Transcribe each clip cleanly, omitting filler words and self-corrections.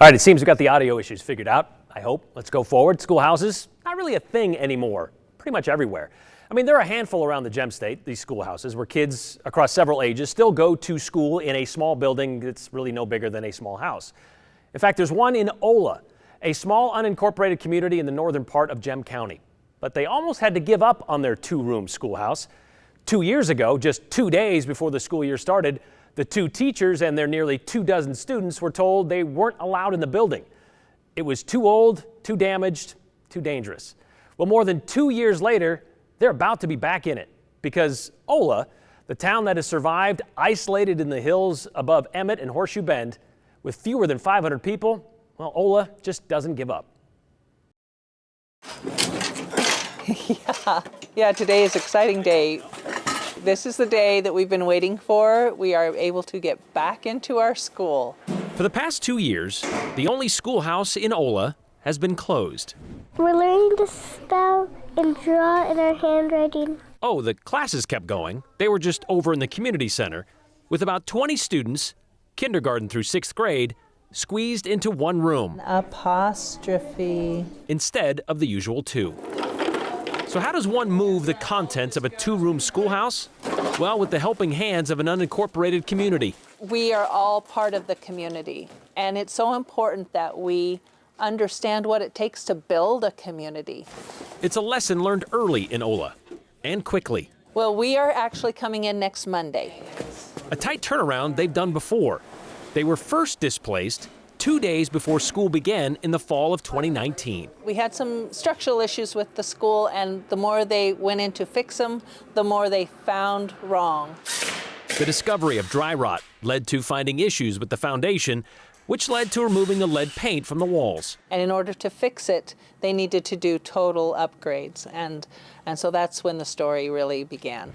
All right, it seems we got the audio issues figured out, I hope. Let's go forward. Schoolhouses, not really a thing anymore, pretty much everywhere. I mean, there are a handful around the Gem State, these schoolhouses, where kids across several ages still go to school in a small building that's really no bigger than a small house. In fact, there's one in Ola, a small unincorporated community in the northern part of Gem County. But they almost had to give up on their two-room schoolhouse. 2 years ago, just 2 days before the school year started, the two teachers and their nearly 24 students were told they weren't allowed in the building. It was too old, too damaged, too dangerous. Well, more than 2 years later, they're about to be back in it because Ola, the town that has survived isolated in the hills above Emmett and Horseshoe Bend with fewer than 500 people, well, Ola just doesn't give up. Yeah, today is an exciting day. This is the day that we've been waiting for. We are able to get back into our school. For the past 2 years, the only schoolhouse in Ola has been closed. We're learning to spell and draw in our handwriting. Oh, the classes kept going. They were just over in the community center with about 20 students, kindergarten through 6th grade, squeezed into one room. Apostrophe. Instead of the usual two. So how does one move the contents of a two-room schoolhouse? Well, with the helping hands of an unincorporated community. We are all part of the community, and it's so important that we understand what it takes to build a community. It's a lesson learned early in Ola, and quickly. Well, we are actually coming in next Monday. A tight turnaround they've done before. They were first displaced 2 days before school began in the fall of 2019. We had some structural issues with the school, and the more they went in to fix them, the more they found wrong. The discovery of dry rot led to finding issues with the foundation, which led to removing the lead paint from the walls. And in order to fix it, they needed to do total upgrades, and so that's when the story really began.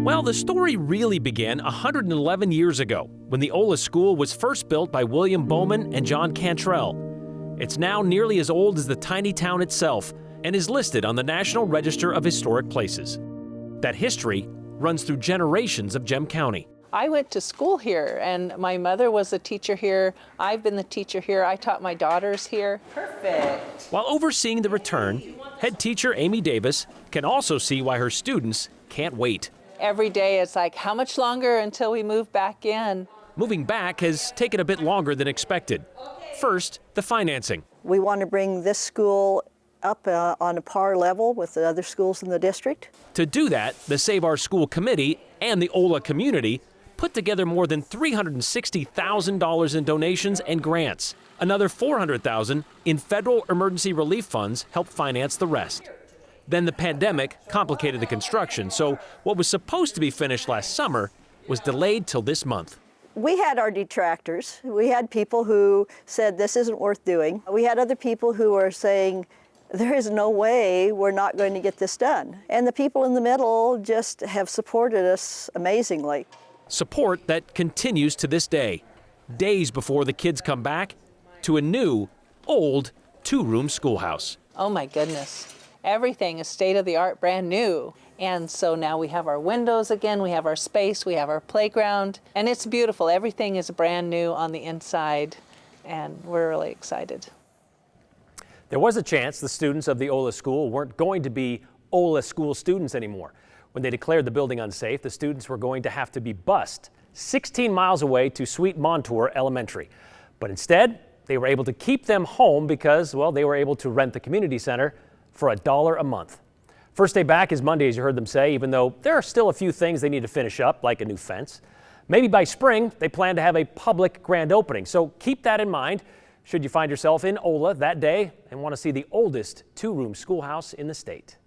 Well, the story really began 111 years ago when the Ola School was first built by William Bowman and John Cantrell. It's now nearly as old as the tiny town itself and is listed on the National Register of Historic Places. That history runs through generations of Gem County. I went to school here, and my mother was a teacher here. I've been the teacher here. I taught my daughters here. Perfect. While overseeing the return, head teacher Amy Davis can also see why her students can't wait. Every day it's like, how much longer until we move back in? Moving back has taken a bit longer than expected. First, the financing. We want to bring this school up on a par level with the other schools in the district. To do that, the Save Our School Committee and the Ola community put together more than $360,000 in donations and grants. Another $400,000 in federal emergency relief funds helped finance the rest. Then the pandemic complicated the construction, so what was supposed to be finished last summer was delayed till this month. We had our detractors. We had people who said this isn't worth doing. We had other people who were saying there is no way we're not going to get this done. And the people in the middle just have supported us amazingly. Support that continues to this day, days before the kids come back to a new, old, two-room schoolhouse. Oh my goodness. Everything is state-of-the-art, brand new. And so now we have our windows again, we have our space, we have our playground, and it's beautiful. Everything is brand new on the inside, and we're really excited. There was a chance the students of the Ola School weren't going to be Ola School students anymore. When they declared the building unsafe, the students were going to have to be bused 16 miles away to Sweet Montour Elementary. But instead, they were able to keep them home because, well, they were able to rent the community center for $1 a month. First day back is Monday, as you heard them say, even though there are still a few things they need to finish up, like a new fence. Maybe by spring, they plan to have a public grand opening. So keep that in mind should you find yourself in Ola that day and want to see the oldest two-room schoolhouse in the state.